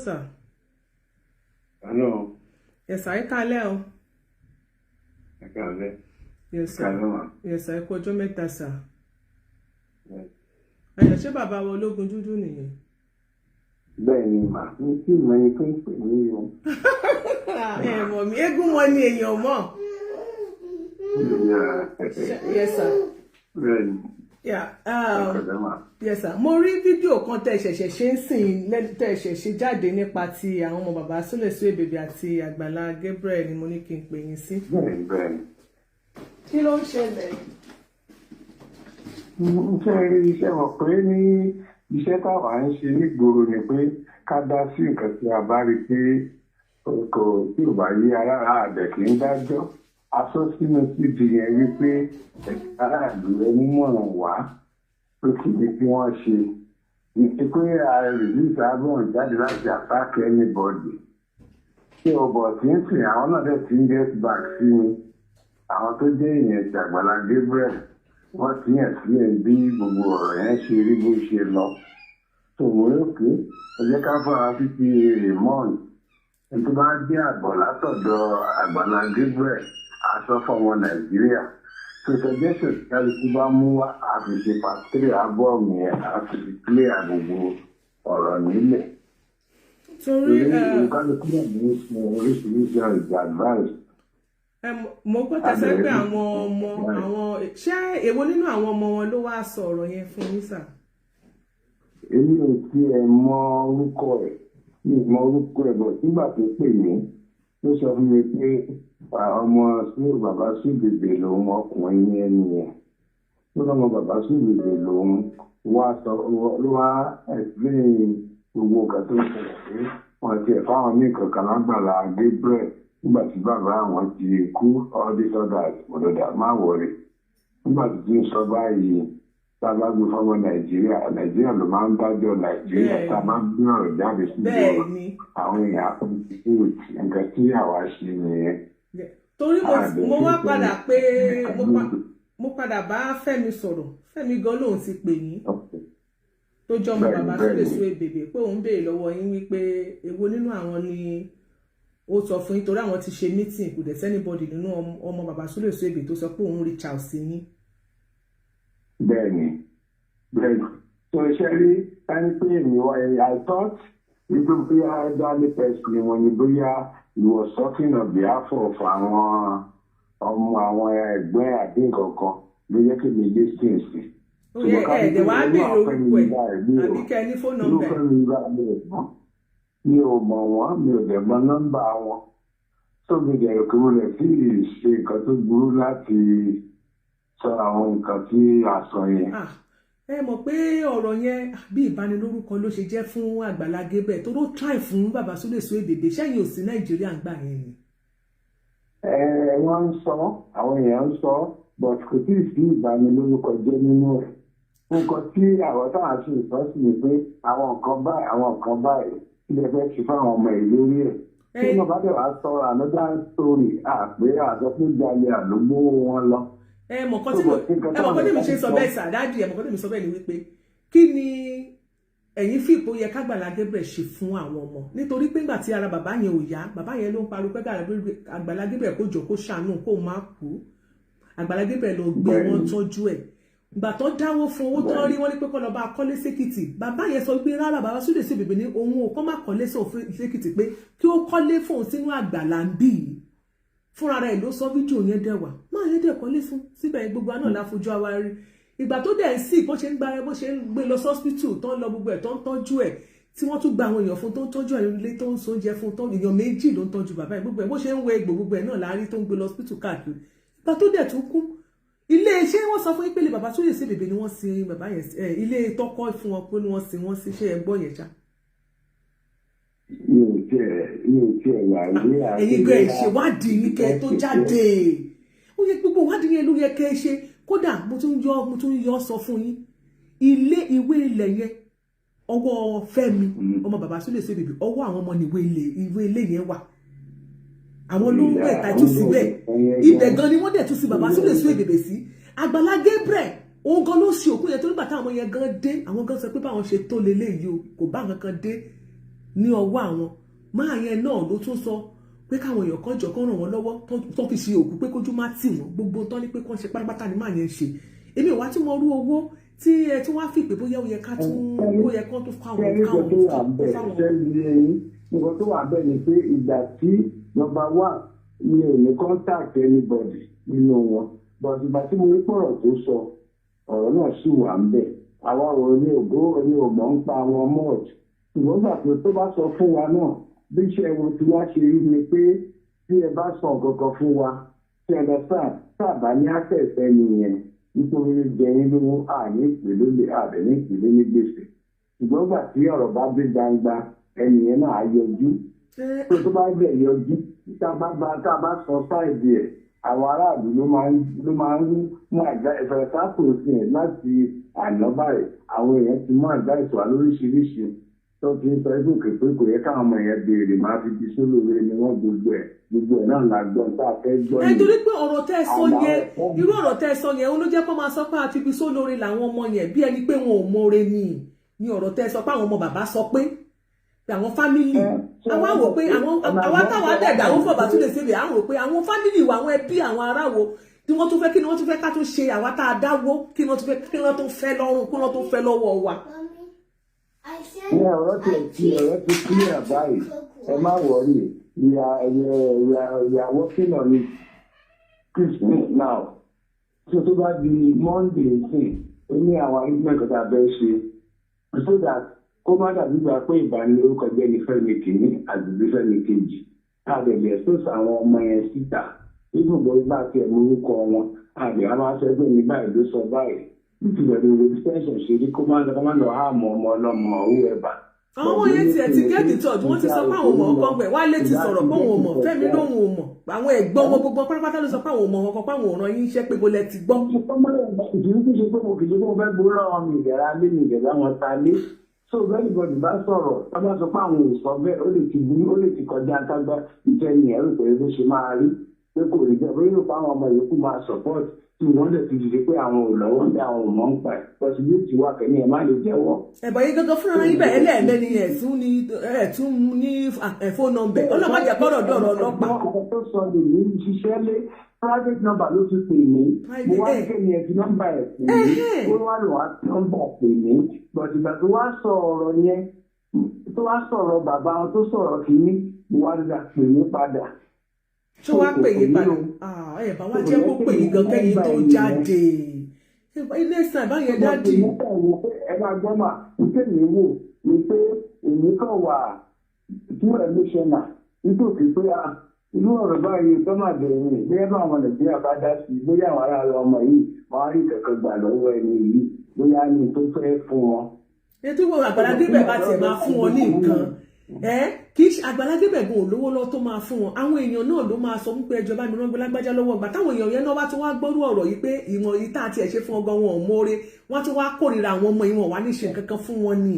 sir. Hello. Yes, sir. Ẹ káalẹ́ o. Ẹ káalẹ́. Yes, sir. Yes, sir. Ẹ kú ọjọ́ mẹ́ta, sir. Ẹ̀yọ̀ ṣé bàbá wa ológun dúdú nìyẹn? Bẹ́ẹ̀ ni mà, ní kí ìmọ̀ ẹni tó ń pè ní o. Ẹ mọ̀ mí, eégún wọn ni èèyàn mọ̀. Yes, sir. Bẹ́ẹ̀ ni. Yes, sir. Mo rí fídíò kan tẹ́ ṣẹ̀ṣẹ̀ ṣe ń sìn tẹ́ ṣẹ̀ṣẹ̀ jáde nípa ti àwọn ọmọ bàbá Sule Suebebe àti Àgbàlá Gabriel ni mo ní kí n pè yín sí. Bẹ́ẹ̀ ni, bẹ́ẹ̀ ni. Kí ló ń ṣẹlẹ̀? Iṣẹ́ rí iṣẹ́ mọ̀ pé ní iṣẹ́ táwa ń ṣe nígboro ni pé ká dá sí nǹkan tí a bá rí pé kò tí ò bá yé aráàlú àbẹ̀ kì í dájọ́. Aṣọ sínú síbi yẹn wípé aráàlú ẹni mọ̀ràn wá pé kí ni kí wọ́n ṣe. Ìṣe pé release album jáde láti attack anybody. Ṣé ọbọ̀ tí ń sìn àwọn náà dẹ̀ ti ń get back sí mi. Àwọn tó jẹ́ èèyàn ti Àgbàlá Gabriel wọ́n ti yàn sílẹ̀ bí gbogbo ọ̀rọ̀ yẹn ṣe rí bó ṣe lọ. Tòun lókè ẹ jẹ́ ká fara títí Raymond ẹni tó bá jẹ́ àbọ̀ látọ̀dọ̀ Àgbàlá Gabriel aṣọ fọmọ Nàìjíríà. Suggestion kálukú bá mú wá àfiṣe pàtírì ábọ́ọ̀mù yẹn àfiṣe clear gbogbo ọ̀rọ̀ nílẹ̀. Torí kálukú náà ní oríṣiríṣi ìjà advice. Mo gbọ́ tẹ́sẹ́ pé àwọn ṣé èwo nínú àwọn ọmọ wọn ló wá sọ ọ̀rọ̀ yẹn fún yín sà? Èmi ò tiẹ̀ mọ orúkọ ẹ̀ bọ̀ nígbà tó pè mí ló sọ fún mi pé ọmọ bàbá Suebebe lòun ọkùnrin yẹn nìyẹn ló lọ́mọ bàbá Suebebe lòun ló wá explain gbogbo nǹkan tó ń ṣẹlẹ̀ pé wọ́n ti ẹ̀ fáwọn ní kankan lágbàlá Gabriel nígbà tí bàbá àwọn ti kú all these others mọ̀lọ́dà má wọ̀rẹ̀ nígbà tí ń sọ báyìí tá a bá gbé fọmọ Nàìjíríà ló máa ń dájọ́ Nàìjíríà tá a bá gbé ọ̀rọ̀ jáde sí ìjọba àwọn èèyàn àkọsílẹ̀ nǹkan tí àwa ṣe nìyẹn. Torí mo wá padà pé mo padà bá Fẹ́mi sọ̀rọ̀ Fẹ́mi gan lòun ti pè yín tó jọ ọmọ bàbá Sule Suebebe pé òun béèrè lọ́wọ́ yín wípé èwo nínú àwọn ni ó sọ fún yín torí àwọn ti ṣe meeting kò dẹ̀ sẹ́nibọ́dì nínú ọmọ bàbá Sule Suebebe tó sọ pé òun reach out sí yín. Bẹ́ẹ̀ni tó ṣe rí ẹni pé èmi I thought wípé bóyá dálé pẹ̀sì ni wọ́n ní bóyá he was talking on behalf of àwọn ọmọ àwọn ẹgbẹ́ àbí nǹkan ló yẹ kí mi lé sí èsì. Ó yẹ ẹ̀ẹ́dẹ̀ wá bèèrè orúkọ ẹ̀ àbí kẹ́ ẹ ní fóònù nọ́mbà ẹ̀. Mi ò mọ̀ wọ́n mi ò dẹ̀ mọ̀ nọ́mbà wọn tó mi dẹ̀ rò pé mo lè fi ṣe nǹkan tó burú láti sọ àwọn nǹkan tí a sọ yẹn. Ẹ mọ̀ pé ọ̀rọ̀ yẹn bí ìbanilórúkọ ló ṣe jẹ́ fún Àgbàlá Gabriel tó ló try fún bàbá Sule Suebebe sẹ́yìn ò sí Nàìjíríà ń gbà yẹn ni. Wọ́n ń sọ àwọn èèyàn ń sọ but kò tí ì sí ìbanilórúkọ jẹ́ nínú ẹ̀. Nǹkan tí àwọn táwọn ṣe ìsọ́sí ni pé àwọn nǹkan báyìí ilé fẹ́ ṣe fáwọn ọmọ ìlú rí ẹ̀. Tí wọ́n bá dẹ̀ wá sọ another story àpé àjọpéjalè àlógbó wọn lọ. Mọ̀kọ́ tí mi ṣe sọ bẹ́ẹ̀ sàdáàdì mọ̀kọ́ tí mi sọ bẹ́ẹ̀ ni wípé kí ni ẹ̀yin fi ipò yẹ k'Àgbàlá Gabriel ṣe fún àwọn ọmọ nítorí pé nígbà tí ara bàbá yẹn ò yá bàbá yẹn ló ń pariwo pé Àgbàlá Gabriel kó jọ kó ṣàánú kó má kú Àgbàlá Gabriel lọ gbé wọn tọ́jú ẹ̀ ìgbà tó dáwó fún owó tó rí wọn ní pé kó lọ bá kọ́lé sékìtì bàbá yẹn sọ pé rárá bàbá Sule Suebebe ní òun ò kọ́ má kọ́lé sékìtì pé kí ó kọ́lé fóun sínú àgbàlá ń bì yìí fúnra rẹ̀ ló sọ fídíò yẹn dẹwà máa yẹn dẹ̀ kọ́lé fún síbẹ̀ gbogbo àná láfojú àwa rí ìgbà tó dẹ̀ sí bó ṣe ń gbé lọ hospital tó ń lọ gbogbo ẹ̀ tó ń tọ́jú ẹ̀ tí wọ́n tún gba àwọn èèyàn fún tó ń tọ́jú ẹ̀ ilé tó ń sóúnjẹ fún tó èèyàn méjì ló ń tọ́jú bàbá ẹ̀ gbogbo ẹ̀ bó ṣe ń wẹ egbò gbogbo ẹ̀ náà láàárín tó ń gbé lọ hospital káàkiri ìgbà tó dẹ̀ tún kú ilé iṣẹ́ wọ́n sọ fún ìpele bàbá Sule Suebebe ni wọ́n sin bàbá yẹn ilé tọ́kọ́ fún wọn pé wọ́n sin wọ́n sí ṣe ẹ̀ gbọ́ yẹn já. Mi ò tiẹ̀ wà ní àgbẹ̀. Ẹ̀yin gan ìṣèwádìí ní kẹ́ tó jáde ó yẹ gbogbo ìwádìí yẹn ló yẹ kẹ́ ṣe kódà mo tún yọ sọ fún yín ìwé ilẹ̀ yẹn ọwọ́ Fẹ́mi ọmọ bàbá Sule Suebebe ọwọ́ àwọn ọmọ ní ìwé ilé yẹn wà àwọn ló ń wẹ̀ tàjú síbẹ̀ ibẹ̀ gan ni wọ́n dẹ̀ tún sí bàbá Sule Suebebe sí Àgbàlá Gabriel òun gan ló ṣe òkú yẹn tó nígbà táwọn yẹn gan dé àwọn gan sọ pé báwọn ṣe tó lélẹ́yìí o kò bá nǹkan kan dé ní ọwọ́ àwọn máa yẹn náà ló tún sọ pé káwọn èèyàn kan jọ kán ràn wọ́n lọ́wọ́ tó fi ṣe òkú pé kójú má tì wọ́n gbogbo tán ní pé kán ṣe pátápátá ni máa yẹn ṣe èmi ò wá tí mo rú owó tí ẹ tí wọ́n á fi pé bóyá ó yẹ ká tún ó yẹ kán tó fáwọn nǹkan tó wà bẹ́ẹ̀ ni pé ìgbà tí number one mi ò ní contact anybody nínú wọn but ìgbà tí mo rí pọ̀rọ̀ tó sọ ọ̀rọ̀ náà sì wà ń bẹ̀ àwa ò ní ògbó ní òmọ̀ ń pa àwọn mọ́ọ̀tì ṣùgbọ́n gbà pé tó bá sọ fún wa náà bí iṣẹ́ wọn tí wá ṣe rí ni pé tí ẹ bá sọ kankan fún wa tí ẹ lọ sábà ní àtẹ̀fẹ́ nìyẹn nítorí jẹyìn lówó àní ìpìlẹ̀ lè àbẹ̀ ní ìpìlẹ̀ ní gbèsè ṣùgbọ́n gbà tí ọ̀rọ̀ bá dé gbangba ẹnìyẹn náà á yọjú tó bá bẹ̀ yọjú tá a bá sọ sáìdì ẹ̀ àwọn aráàlú ló máa ń mú àgbá ìfẹ́ sáàpù sí ẹ̀ láti àná báyìí àwọn èèyàn ti mú àgbá ìtọ́ lóríṣiríṣi tó ti ń sọ ẹgbẹ́ òkè pé kò yẹ káwọn ọmọ yẹn béèrè máa fi di sólóore ni wọ́n gbogbo ẹ̀ náà la gbọ́ tá a fẹ́ gbọ́ yìí. nítorí pé ọ̀rọ̀ tẹ́ ẹ sọ yẹn irú ọ̀rọ̀ tẹ́ ẹ sọ yẹn ó ló jẹ́ kó máa sọ pé àti ibi sólóore làwọn ọmọ yẹn bí ẹni pé wọn ò mọ̀ọ́re ni ọ̀rọ̀ tẹ́ ẹ sọ pé àwọn ọmọ bàbá sọ pé àwọn fámìlì àwa wò pé àwa táwa dẹ̀dà àwọn fún ọ̀bà tún lè ṣe lè àwọn wò pé àwọn fámìlì wa àwọn ẹbí àwọn aráwo tí wọ́n tún fẹ́ kí ni wọ́n tún fẹ́ ká tó ṣe àwa tá a dáwó kí ni wọ́n tún fẹ́ kí wọ́n tó fẹ́ lọ́rùn kí wọ́n tó fẹ́ lọ́wọ́ wa. ní ọ̀rọ̀ ti clear báyìí ẹ má wọrí ìyàwó kìlọ̀ ní Christmas now tó bá di Monday sí ó ní àwọn arrangement kan tá a fẹ́ ṣe so that kó má dàbí gbà pé ìbánilórúkọ jẹ́ ní Fẹ́mi kìíní àdùgbò Fẹ́mi kejì àbẹ̀bẹ̀ ẹ̀sọ́sọ àwọn ọmọ yẹn síta ibùdó bá tiẹ̀ mú orúkọ wọn àbẹ̀ a máa sọ pé ní báyìí ló sọ báyìí nítorí ìwé tẹ́sán ṣe rí kó má lọ àmọ́ ọmọ ọlọ́mọ owó ẹ̀bà. àwọn ọmọ yẹn tiẹ̀ ti gẹ́ẹ̀dì tọ́jú wọ́n ti sọ pé àwọn ọmọ ọkọ gbẹ̀ wá létí sọ̀rọ̀ pé òun ò mọ̀ Fẹ́mi lóhun ò mọ̀ àwọn ẹ̀gbọ́n wọn gbogbo pátápátá ló sọ pé àwọn ọmọ ọkọ pé àwọn òràn yín iṣẹ́ pé bó lẹ ti gbọ́. ìdílé tó ṣe pé mo kìí ṣe pé mo fẹ́ gbowó lọ́wọ́ mi ìdẹ̀ra lé mi ìdẹ̀ra wọn ta lé so very good bá sọ̀rọ̀ wọ́n bá sọ pé àwọn ò sọ bẹ́ẹ̀ ó lè ti kọjá kágbá ìjẹni ẹ̀rù pé bó ṣe máa rí pé kò rí jẹ́ bóyá ìrùpá àwọn ọmọ yòókù máa support tí wọ́n lè fi dìde pé àwọn ò lọ́wọ́ ń bẹ àwọn ò mọ̀ ń pa ẹ̀ possibility wà kẹ́ni ẹ̀ má lè jẹ́wọ́. ẹ̀bọ̀ yìí gángan fúnra yín bẹ́ẹ̀ ẹlẹ́ẹ̀mẹ́ni ẹ̀tún ní phone number ọlọ́mọdé kọ́rọ̀ dọ̀rọ̀ ọlọ́pàá. ọkọ̀ tó sọ lè ní ṣiṣẹ́ lé private number ló ti pè mí mo wá ní kéèyàn ẹ̀ ti nọ́mbà ẹ̀ pè mí ó wá lò wá nọ́mbà pè mí but ìgbà tó wá sọ ọ̀rọ̀ yẹn tó wá sọ̀rọ̀ bàbá wọn tó sọ̀rọ̀ kìíní mo wá dá pè mí padà. ṣé wàá pè yín padà ẹ̀ bá wá jẹ́ kó pè yín gan kẹ́yìn tó jáde ilé ìsàn ìbáyẹn dáàdì. ẹ máa gbọ́ mà nítorí mi wò ni pé èmi kàn wà fún emotional nítorí pé inú ọ̀rọ̀ báyìí tó máa bẹ̀rẹ̀ ní bóyá bá àwọn Nàìjíríà bá dá sí bóyá àwọn ará ọmọ yìí wọ́n á rí kankan gbà lọ́wọ́ ẹni yìí bóyá ní tó fẹ́ fún wọn. ètò ìwọ Àgbàlá Gabriel bá tiẹ̀ máa fún wọn ní nǹkan kì í ṣe Àgbàlá Gabriel gan olówó lọ tó máa fún wọn àwọn èèyàn náà ló máa sọ wípé ẹjọba mi rán Lágbájá lọ́wọ́ ọgbà táwọn èèyàn yẹn náà wá tí wọ́n á gbọ́rú ọ̀rọ̀ yìí pé ìwọ̀n yìí tá àti ẹ̀ ṣe fún ọgbọ́n wọn ò mórè wọ́n tún wá kórìíra àwọn ọmọ ìwọ̀n wá ní ṣe kankan fún wọn ni.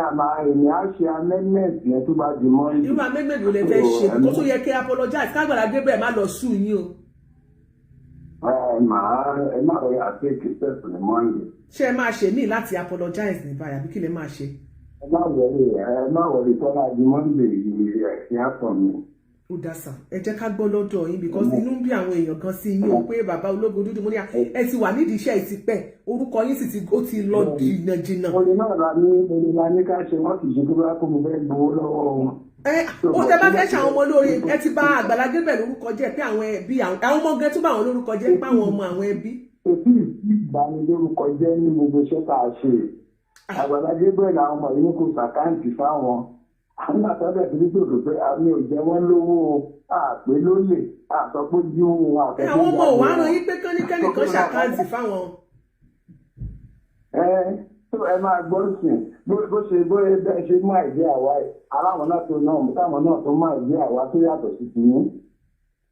àmà èmi á ṣe amendment yẹn tó bá di mọ́. irú amendment wo lè fẹ́ ṣe kó tó yẹ kí apologize k'Àgbàlá Gabriel má lọ sùn yín o. ẹ má rọ àtẹ́kì step ní mọ́ndé. ṣé ẹ máa ṣe míì láti apologize ní báyìí àbí kí lè máa ṣe. ẹ má wọlé tọ́lá di mọ́ndé yìí ẹ̀sìn àpọ̀ mi. ó dá sà ẹ jẹ́ ká gbọ́ lọ́dọ̀ yín because inú ń bí àwọn èèyàn kan sí yín o pé bàbá ológo dúdú mo ní ẹ ti wà nídìí iṣẹ́ ìtìpẹ́ orúkọ yín sì ti lọ jìnnà. olè náà la ní ká ṣe wọ́n kì í ṣe tó bá kó mo fẹ́ gbowó lọ́wọ́ wọn. ó tẹ bá fẹ́ ṣe àwọn ọmọ lórí ẹ ti bà Àgbàlá Gabriel lórúkọ jẹ́ pé àwọn ẹbí àwọn ọmọ gẹ́ tún bá àwọn lórúkọ jẹ́ pé àwọn ọmọ àwọn ẹbí. èyí ìbánilórúkọ jẹ́ ní gbogbo iṣẹ́ tá a ṣe Àgbàlá Gabriel àwọn ọmọ yìí kò sàkáǹtì fáwọn àwọn àtọ́bẹ̀ tí wípé òkè pé àmì ò jẹ́ wọ́n lówó àpé lólè àsọpọ̀ jú wọn àfẹ́fẹ́. àwọn ọmọ òwà rán yín pé kẹ́nikẹ́ni kan ṣàkáǹtì fáwọn. ẹ máa gbọ́ sìn bó ṣe bóyá bẹ́ẹ̀ ṣe mú àìdí àwa ẹ̀ aláwọn náà tó náà táwọn náà tó mú àìdí àwa tó yàtọ̀ sí ti yín.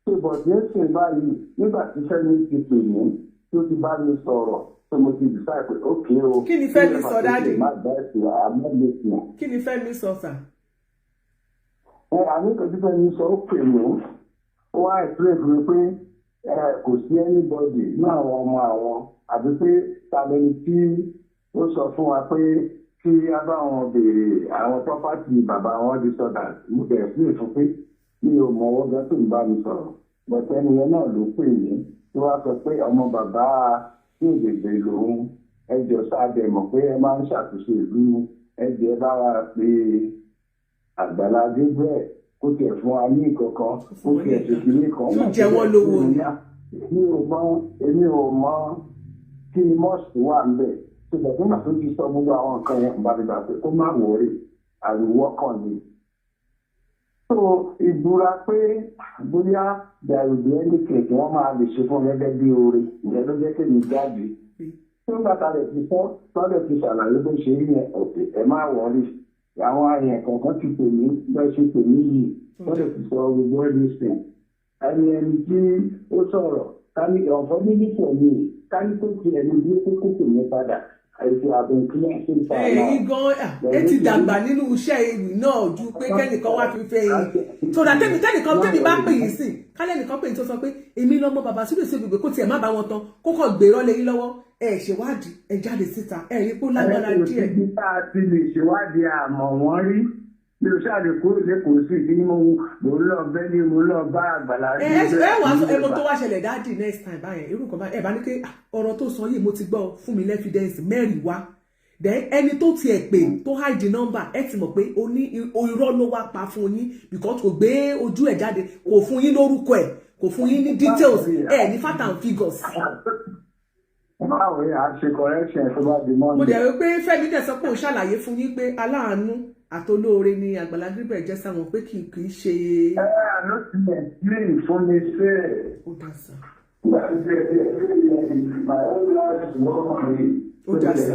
ṣé bọ̀dé ń sìn báyìí nígbà tí Fẹ́mi ti pè mí tó ti bá mi sọ̀rọ̀ tó mo ti decide pé ókè o. kí ni Fẹ́mi sọ dáàdì? kí ni Fẹ́mi sọ sà? àmì kan tí Fẹ́mi sọ ó pè mí ó wá explain fún mi pé kò sí anybody ní àwọn ọmọ àwọn àbí pé tàbí tí ó sọ fún wa pé kí a bá wọn béèrè àwọn pọ́pátì bàbá wọn di sọ́dà mo bẹ̀rẹ̀ sí ìfún pé mi ò mọ ọwọ́ gan tó ń bá mi sọ̀rọ̀ bọ̀tẹ́ ẹnìyẹn náà ló pè mí tí wàá sọ pé ọmọ bàbá tí ò gbègbè lòun ẹjọ́ sáàdẹ̀ mọ̀ pé ẹ máa ń ṣàtúnṣe ìlú ẹjọ́ bá wa pé Àgbàlá Gabriel kó tiẹ̀ fún wa ní ìkọ̀kan ó tiẹ̀ ṣe kìíní kan. ó jẹ́ wọ́n lówó ni. èmi ò mọ kí ni mọ́ọ̀sì wà ń bẹ̀ ṣùgbọ́n nígbà tó ti sọ gbogbo àwọn nǹkan yẹn bá ti gbà pé kó má wọrí àríwọ́ kan ni. so ìbúra pé bóyá dàrúdì ẹnìkẹ́ tí wọ́n máa lè ṣe fún gẹ́gẹ́ bí oore ìyẹn ló jẹ́ kéde jáde. tó ń gbàtà rẹ̀ ti sọ tọ́lẹ̀ ti ṣàlàyé bó ṣe rí yẹn ẹ má wọrí àwọn àyàn kọ̀ọ̀kan ti pè mí bẹ́ẹ̀ ṣe pè mí yìí tọ́lẹ̀ ti sọ gbogbo ẹ̀dínsìn ẹni tí ó sọ̀rọ̀ kání ọ̀fọ́ nílí pọ̀ mí kání tó ti ẹni bí ó kókò ní padà àìsí àbùn kí wọ́n ṣe fà náà. ẹ̀yin gan ẹ ti dàgbà nínú iṣẹ́ ìwì náà ju pé kẹ́nìkan wá fi fẹ́ yín tòdà tẹ́mi bá pè yín sí kálẹ̀ nìkan pè yín tó sọ pé èmi lọ́mọ bàbá sílẹ̀ sí ibùgbé kó tiẹ̀ má bá wọn tán kó kàn gbèrò lé yín lọ́wọ́ ẹ ṣèwádìí ẹ jáde síta ẹ rí pé ó lágbára díẹ̀. ibi tá a ti lè ṣèwádìí àmọ́ wọ́n rí mi ò ṣáà lè kúrò lẹ́kọ̀ọ́ sí ìdí mo lọ bẹ́ ní mo lọ bá Àgbàlá. ẹ wà á sọ ẹmọ tó wá ṣẹlẹ̀ dáàdì next time báyẹn irú kan báyẹn ẹ bá ní pé ọ̀rọ̀ tó sọ yìí mo ti gbọ́ fún mi lẹ́fídẹ́ǹsì mẹ́rin wá then ẹni tó tiẹ̀ pè tó hide number ẹ ti mọ̀ pé o ní irọ́ ló wá pa fún yín because kò gbé ojú ẹ̀ jáde kò fún yín lórúkọ ẹ̀ kò fún yín ní details ẹ̀ ní fact and figures. báwo ni a ṣe correction tó bá di mọ́ni. mo dẹ̀ rí pé Fẹ́mi dẹ̀ sọ pé òun ṣàlàyé fún yín pé aláàánú àtolóore ni Àgbàlá Gabriel jẹ́ sáwọn pé kì í ṣe. àná ti lè plane fún mi fẹ́. ó dà sá. ó dà sá.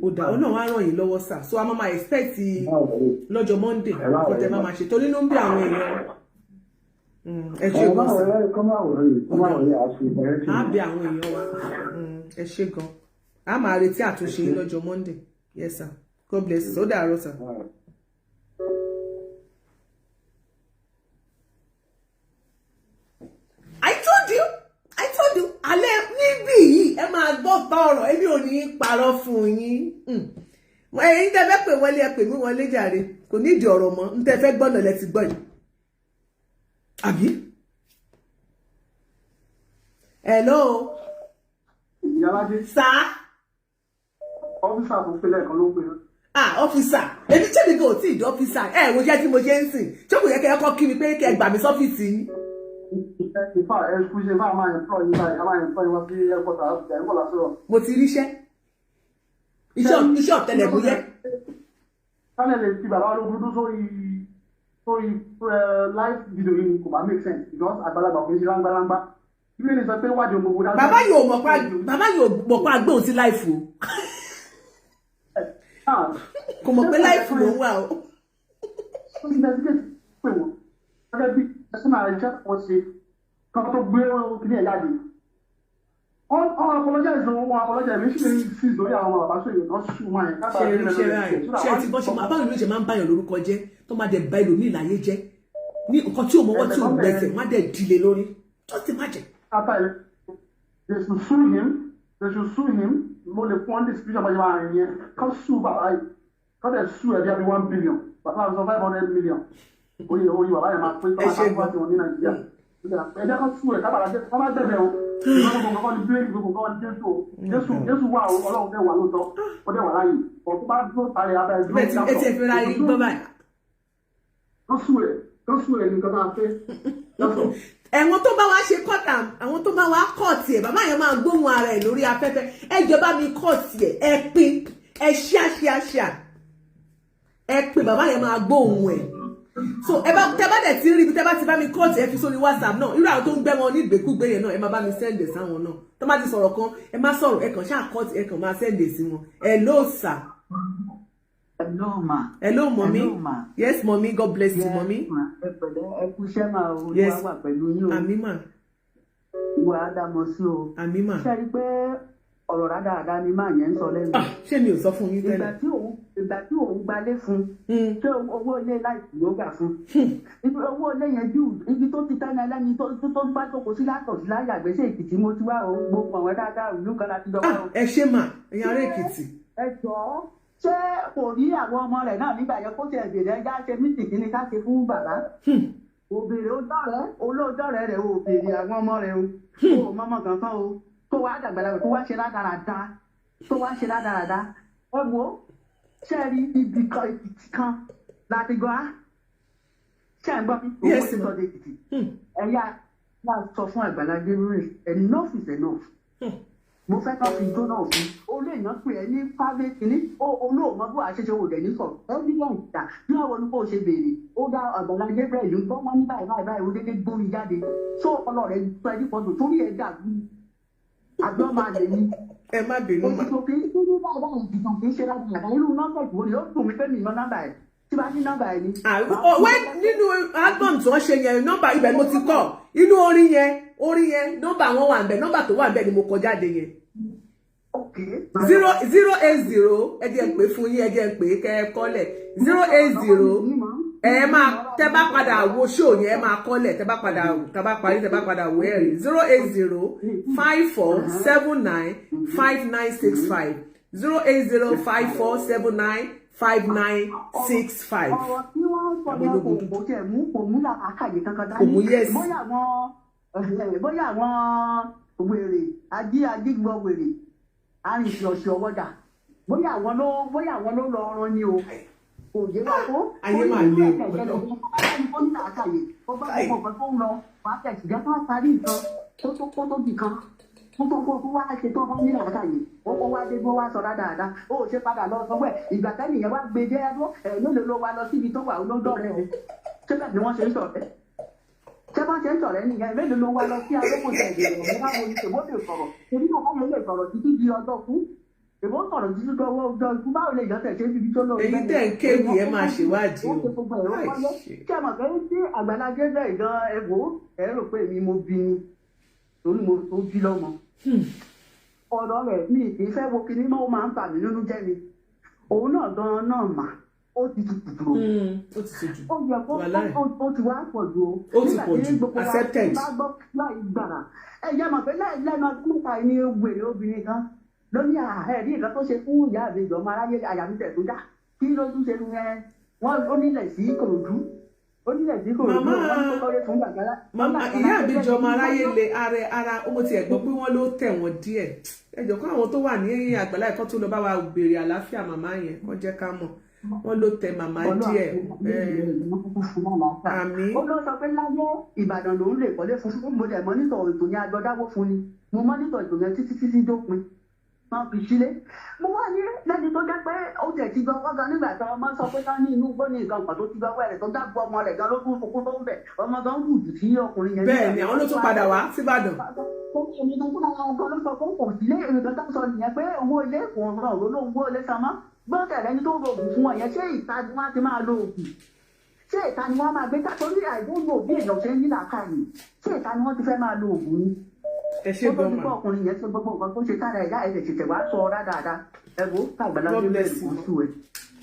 ó dà ó náà wá ràn yín lọ́wọ́ sá so a máa expect lọ́jọ́ Monday kó tẹ máa ṣe torí ló ń bí àwọn èèyàn. ẹ ṣe gan sá. á bí àwọn èèyàn wa ẹ ṣe gan a máa retí àtúnṣe lọ́jọ́ Monday. Yes, sir. God bless you. So dàárọ̀, sir. I told you. Alẹ́ níbí yìí ẹ máa gbọ́ tọ̀rọ̀ èmi ò ní parọ́ fún yín. Ẹ̀yin tẹ́ fẹ́ pè wọlé ẹ pè mí wọlé jàre. Kò ní ìdí ọ̀rọ̀ mọ́. N tẹ́ fẹ́ gbọ́nà lẹ ti gbọ́ yìí. Àbí? Hello. Ìyálájé. Sir. Ọ́físà tó pé lẹ́ẹ̀kan ló ń pè náà. Ọ́físà èmi tí mi kò tí ì dé ọ́físà wo jẹ́ tí mo ṣe ń sìn tí kò yẹ kẹ́ ẹ kọ́ kí mi pé kẹ́ ẹ gbà mí sọ́fíìsì yín. ìfà ẹ̀kú ṣe bá máa ń pọ̀ yín báyìí a máa ń pọ̀ yín wá sí airport àti ẹ̀kọ́ lásọ̀rọ̀. mo ti ríṣẹ́ iṣẹ́ ọ̀tẹlẹ̀múyẹ́. kálẹ̀ lè fi bàbá ológun dún sórí live video yìí kò bá make sense because àgbàlagbà kò ń ṣe láńgbáláńgbá. ilé ní sọ pé wádìí gbogbo dáadáa. bàbá yóò mọ̀ pa agbóhùn sí láìfù kò mọ̀ pé láìfù ló ń wà o. ó ti investigate pé wọ́n gẹ́gẹ́ bí ẹ̀sìn àìjẹ́ wọn ṣe kan tó gbé kíní ẹ̀ jáde. wọ́n apologize wọn apologize mi ṣe sí ìdórí àwọn bàbá sóyè náà ṣù wọn yẹn. ṣe ti bọ́ ṣe máa báwọn ìlú ṣe máa ń báyàn lórúkọ jẹ́ tó máa dẹ̀ bá ìlú ní ìlàyé jẹ́ ní nǹkan tí ò mọ́wọ́ tí ò gbẹ̀sẹ̀ wọ́n á dẹ̀ dìle lórí just imagine. They should sue him. Mo lè fún ọ́n distribution bá ṣe máa rìn yẹn kán sue bàbá yìí kán dẹ̀ sue ẹ̀bí àbí 1 billion bàbá àbí 500 million orí bàbá yẹn máa pé tọ́lá káfíńwá tí wọ́n ní Nàìjíríà ẹ̀jẹ̀ kan sue ẹ̀ kábàlá jẹ́ kán má bẹ̀rẹ̀ o ìgbà gbogbo kan ní bíréèkì gbogbo kan ní Jésù wà o Ọlọ́run dẹ̀ wà lóòótọ́ ó dẹ̀ wà láàyè ọ̀tún bá dúró tààrẹ abẹ́ ẹ̀dúró ìdájọ́ ẹ ti fi ra yín gbọ́ báyìí. kán sue ẹ̀ nìkan náà fẹ́ lọ́sọ̀. Ẹ̀wọ̀n tó bá wá ṣe kọ́tà àwọn tó bá wá kọ́ọ̀tì ẹ̀ bàbá yẹn máa gbóhùn ara ẹ̀ lórí afẹ́fẹ́ ẹ jọba mi kọ́ọ̀tì ẹ̀ ẹ pín ẹ ṣíàṣíàṣíà ẹ pín bàbá yẹn máa gbóhùn ẹ̀ so ẹ bá tẹ bá dẹ̀ ti rí ibi tẹ bá ti bá mi kọ́ọ̀tì ẹ fi sórí WhatsApp náà irú àwọn tó ń gbẹ́ wọn ní ìgbékúgbé yẹn náà ẹ máa bá mi sẹ́ǹdẹ̀ sáwọn náà tó bá ti sọ̀rọ̀ kan ẹ má sọ̀rọ̀ ẹ kàn ṣáà kọ́ọ̀tì ẹ kàn máa sẹ́ǹdẹ̀ sí wọn hello sir. Hello, ma. Hello, mommy. Hello, ma. Yes, mommy. God bless you, mommy. Ẹ pẹ̀lẹ́, ẹ kú iṣẹ́ máa o. Yes. Olúwa wà pẹ̀lú yín o. Àmín mà. Ìwà àdàmọ̀ sí o. Àmín mà. Ṣé rí pé ọ̀rọ̀ rádaràda ni máa yẹn ń sọ lẹ́nu? Ṣé mi ò sọ fún yín tẹ́lẹ̀? Ìgbà tí òun ìgbà tí òun gbalé fún ṣé owó ilé láìsí ló gbà fún ibi owó ilé yẹn jù ibi tó ti tẹ́lẹ̀ lẹ́ni tó bá tó kó sí látọ̀ sí láyà gbèsè Èkìtì mo ti wá o gbogbo àwọn dáadáa ìlú kan láti dọ́wọ́ o. ẹ ṣe mà ẹ̀yin ará Èkìtì. ẹ jọ̀ọ́ ṣé kò rí àwọn ọmọ rẹ̀ náà nígbà yẹn kó tiẹ̀ bèrè ẹja ṣe mítìkì ní ká ṣe fún bàbá òbèrè olóòjọ́rẹ́ rẹ̀ ò bèrè àwọn ọmọ rẹ̀ o mọ́mọ́ kankan o tó wá dàgbàlagbà tó wá ṣe rádaràda ẹ wo ṣe rí ibì kan Èkìtì kan láti gbọ́ ṣe ń gbọ́ mi owó ti sọ de Èkìtì ẹ̀yà máa sọ fún Àgbàlá Gabriel enough is enough mo fẹ́ ká fi jóná òfin olú èèyàn pè é ní private kìíní olóòmọ bó àṣeṣe wò dẹ̀ ní sọ̀rọ̀ evidence dà bí àwọn olùkọ́ ṣe béèrè ó dá Àgbàlá Gabriel ló ń gbọ́ wọn ní báyìí ó dédé gbórí jáde tó ọpọlọ rẹ̀ pẹ̀lú pọ̀jù torí ẹ̀ dàbí àgbọ̀ máa lè ní. ẹ má bínú mà. òṣìṣẹ́ kì í ṣe ní báyìí ìdìtàn kì í ṣe láti àgbà irú nọ́mbà ìwò ni ó dùn mí pé mi ná nọ́mbà ẹ̀ tí bá ní nọ́mbà ẹ̀ ni. nínú album tí wọ́n ṣe yẹn nọ́mbà ibẹ̀ mo ti kọ́ inú orin yẹn nọ́mbà wọn wà nbẹ̀ nọ́mbà tó wà nbẹ̀ ni mo kọ jáde yẹn. 080 ẹ jẹ́ n pè fún yín ẹ jẹ́ n pè kẹ́ ẹ kọ́lẹ̀ 080 ẹ máa tẹ́ bá padà wo show yẹn ẹ máa kọ́lẹ̀ tẹ́ bá padà wo ẹ̀rí 080 5479 5965 080 5479 5965. ọ̀rọ̀ tí wọ́n sọ ní kò tẹ̀ mú kò mú làákàyè kankan dání. kò mú yẹ́sì. bóyá àwọn wèrè ajígbọ́ wèrè arìnrìn ọ̀sẹ̀ ọwọ́dà bóyá àwọn ló lọ ọ̀rọ̀ ni o. kò yé wa kó. ayé máa lé ọ̀pọ̀lọpọ̀. ó ní làákàyè ó bá gbogbo nǹkan tó ń lọ wàá tẹ̀sí jẹ́ fún àparí nǹkan tó di kan. Kó wá ṣe tó wọ́n nílò àtàyè ó wá dé bó wá sọ dáadáa ó ṣe padà lọ sọ pé ìgbà tẹ́lẹ̀ yẹn wá gbé dé ẹ̀rọ mélòó ló wá lọ síbi tó wà olódọ́rẹ́ o ṣé bẹ́ẹ̀ ni wọ́n ṣe ń sọ̀rẹ́ ṣé bá ṣe ń sọ̀rẹ́ nìyẹn mélòó ló wá lọ sí agbókòtò ẹ̀jẹ̀ rẹ̀ báwo ni ṣèbó lè sọ̀rọ̀ èmi náà wọ́n lè sọ̀rọ̀ títí di ọjọ́ fún ṣèbó sọ̀rọ̀ títí di ọjọ́ ikú báwo lè yọ tẹ̀ ṣe ibi tó lọ. èyí tẹ̀ ń kéwì ẹ máa ṣèwádìí o. ṣé àmọ̀ pé tí Àgbàlá Gabriel gan ẹ̀wò ẹ̀ rò pé èmi mo bí ni torí mo tó bí lọ́mọ ọ̀rọ̀ rẹ̀ mi kì í fẹ́ wo kinní mọ́ ó máa ń bà mí nínú jẹ́ ni òun náà gan-an náà mà ó ti tutù dúró ó ti tutù ó yẹ kó ó ti wá pọ̀ ju ó ti pọ̀ jù accepted. bá gbọ́ láì gbàrà ẹ jẹ́ mọ̀ pé lẹ́nu ọdún mẹ́ta ni wèrè obìnrin kan ló ní ààrẹ rí nǹkan tó ṣe fún ìyá àbẹ̀jọ ọmọ aráyé àyà mi tẹ̀ tó já kí ló tún ṣe yẹn wọ́n ó nílẹ̀ sí Ìkòròdú mama ìyá àbíjọ ọmọ aráyé le ara ó ti ẹ̀ gbọ́ pé wọ́n ló tẹ̀ wọ́n díẹ̀ ẹjọ́ kó àwọn tó wà ní Àgbàlá ẹ̀kọ́ tó lọ bá wa béèrè àlàáfíà màmá yẹn wọ́n jẹ́ ká mọ̀ wọ́n ló tẹ màmá díẹ̀ àmì. ó lọ sọ pé láyé Ìbàdàn lòún lè kọ́lé fún mo dẹ̀ mọ́nítọ̀ ètò yẹn agbọ́dáwó fún ni mo mọ́nítọ̀ ètò yẹn títí dópin máa fi sílé mo wá ní lẹ́ni tó jẹ́ pé ó tẹ̀ ti gbọ́ wọ́n gan nígbà tí ọmọ sọ pé ká ní inú gbọ́ ní nǹkan kan tó ti gbọ́ wẹ̀rẹ̀ tó dábò ọmọ rẹ̀ gan ló tún fokún tó ń bẹ̀ ọmọ gan wù jù sí ọkùnrin yẹn. bẹ́ẹ̀ ni àwọn ló tún padà wá síbàdàn. èmi tó kúnra àwọn kan ló sọ pé kò sílé nǹkan tó ń sọ nìyẹn pé owó ilé kò ràn ó lóun owó ilé san mọ́ gbọ́dọ̀ ẹni tó lo oògùn fún ọ yẹn ṣé ìta ni wọ́n ti máa lo oògùn ṣé ìta ni wọ́n máa gbé ká torí àìdóńgbò bí èèyàn ṣe ń ní làákàyè ṣé ìta ni wọ́n ti fẹ́ máa lo oògùn ni. ẹ ṣe gan ma ọkùnrin yẹn tó gbogbo nǹkan tó ṣe kára ẹ̀dá ẹ̀dẹ̀ ṣẹ̀ṣẹ̀ wá sọ ọ́rá dáadáa ẹ̀rọ Àgbàlá Gabriel kò sú ẹ̀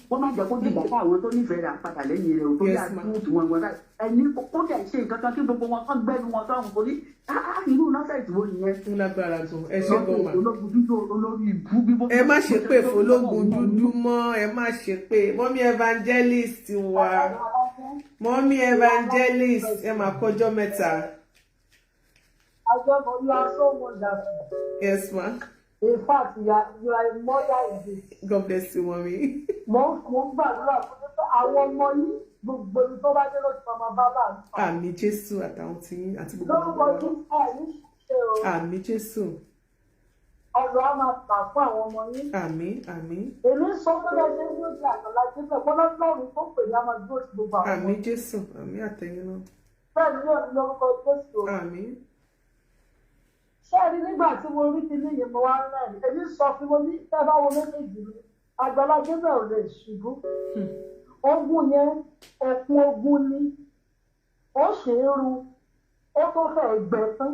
wọ́n má jẹ́ kó dìgbà fún àwọn tó nífẹ̀ẹ́ rẹ̀ àpàdà lẹ́yìn rẹ̀ tó yà kú tí wọ́n wọ́n ẹni kó dẹ̀ ṣe nǹkan kan kí gbogbo wọn kán gbẹ́nu wọn sọ́run kò ní irú nọ́ọ̀sẹ̀tì wo nìyẹn. ń lágbára tó ẹ ṣe gan ma ẹ má ṣe pé fọlọ́gùn dúdú mọ́ ẹ má ṣe pé mọ́mí evangelist wa mọ́mí evangelist ẹ máa kọjọ́ mẹ́ta. You are so wonderful. Yes, ma. In fact, you are a mother indeed. God bless you, mommy. Mo gbàdúrà fún pé àwọn ọmọ yìí gbogbo ibi tó bá dé lóṣù tó máa bá bá mi. Àmín Jésù àtàwọn tí àti gbogbo lórúkọ Jésù àìní ṣe o. Àmín Jésù. Ọ̀rọ̀ á máa tà fún àwọn ọmọ yín. Àmín àmín. Èmi sọ pé bẹ́ẹ̀ ṣe ń gbé ìgbà Àgbàlá Gabriel kó lọ́rùn tó pè ní àmọ́ ìgbó ti gbogbo àwọn ọmọ. Àmín Jésù àmín àtẹ̀yìn náà. Bẹ́ẹ̀ ni yóò ní lórúkọ Jésù. Àmín. Ṣé ẹni nígbà tí mo rí ti níyẹn mo wá rẹ̀ èmi sọ fún mo ní ẹ bá wo méjèèjì mi Àgbàlá Gabriel ò lè ṣubú. Ogun yẹn ẹ̀kún ogun ni ó ṣe é ru ó tó fẹ́ gbẹ tán.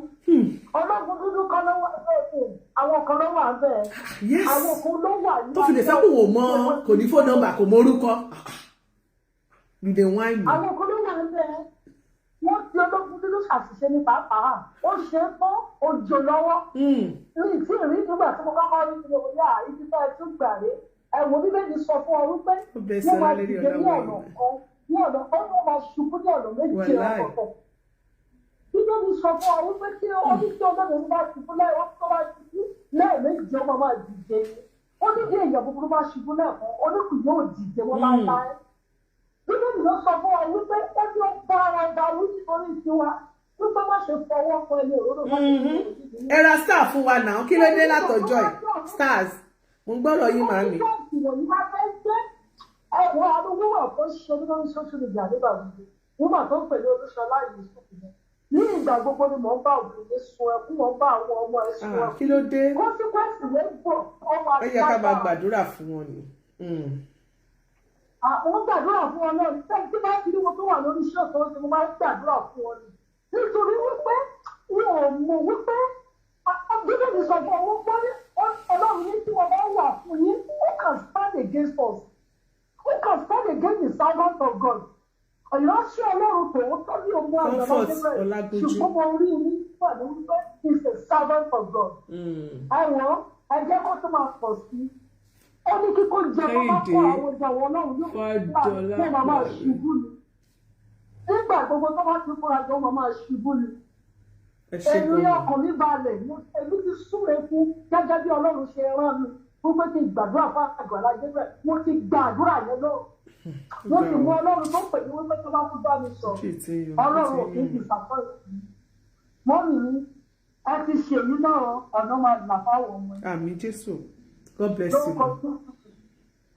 Ológun dúdú kan ló wà bẹ́ẹ̀ àwọn kan ló wà bẹ́ẹ̀. Yes. Àwọn kan ló wà ní. Tó fi lè sẹ́kùn wò mọ́ kò ní phone number kò mọ orúkọ. You dey whine me. Àwọn kan ló wà bẹ́ẹ̀. Wọ́n ti ológun dúdú ṣàṣìṣe ní pàápàá. Ó ṣe é fún òjò lọ́wọ́. Ní ìtí ìrí nígbà tí mo bá kọ́ rí ti lè wọlé ibi tá ẹ tún gbà rí. Ẹ̀wọ̀n bíbélì sọ fún ọ wípé wọ́n máa dìde ní ọ̀nà kan ní ọ̀nà kan wọ́n máa ṣubú ní ọ̀nà méjì ọ̀tọ̀ọ̀tọ̀. Bíbélì sọ fún ọ wípé tí ó ní kí ọlọ́run bá ṣubú lẹ́ẹ̀wọ́n tó bá ṣubú lẹ́ẹ̀mejì ọmọ máa dìde. Ó ní bí èèyàn búburú bá ṣubú lẹ́ẹ̀kan oníkù yóò dìde wọ́n máa ta ẹ́. Bíbélì ló sọ fún ọ wípé ó ní ó bá ara ẹ̀dá wí nítorí tiwa wípé má ṣe fọwọ́ kan ẹni òróró bá ṣe ẹ ra star fún wa náà kí ló dé látọjọ́ ẹ̀ stars mo ń gbọ́dọ̀ yín màámi. Ẹ̀wọ̀n àwọn wúwà tó ṣe lórí social media nígbà gbogbo wúwà tó ń pè ní Olúṣọlá yìí sókè ní ìgbà gbogbo ni mò ń bá òbí sun ẹkún mò ń bá àwọn ọmọ ẹ sun ẹkún. Kí ló dé? Consequence ló ń bọ̀ ọmọ àti ẹ yẹ ká máa gbàdúrà fún wọn ni. Àwọn gbàdúrà fún wọn náà nígbà tí bá ti rí wọn tó wà lórí iṣẹ́ tó ń ṣe mo máa ń gbàdúrà fún wọn ni nítorí wípé wọn ò mọ̀ wípé ọdún mi sọ fún ọwọ́ pọ́n ní Ọlọ́run ní tí wọ́n bá wà fún yín who can stand against us who can stand against the servant of God ìránṣẹ́ Ọlọ́run tòótọ́ ní ọmọ àgbàlagbà ṣùgbọ́n mo rí i pẹ̀lú wípé he is a servant of God. Ẹ̀wọ̀n ẹ̀jẹ̀ kó tó máa pọ̀ sí ó ní kíkó jẹ kó má kó àwọn ìjà wọn náà yóò máa máa ṣubú ni nígbà gbogbo tó bá ti fúnra jọ máa máa ṣubú ni. Èmi ọkàn mi balẹ̀ èmi ti súre fún gẹ́gẹ́ bí Ọlọ́run ṣe rán mi fún pé kí n gbàdúrà fún Àgbàlá Gabriel mo ti gbàdúrà yẹn lọ. Mo sì mú Ọlọ́run tó pè ní wípé tó bá tún bá mi sọ Ọlọ́run ò kí n ti ṣàkóso yìí. Mọ́mì mi ẹ ti ṣèyí náà ọ̀nà máa là fáwọn ọmọ yẹn. Àmín Jésù. God bless you.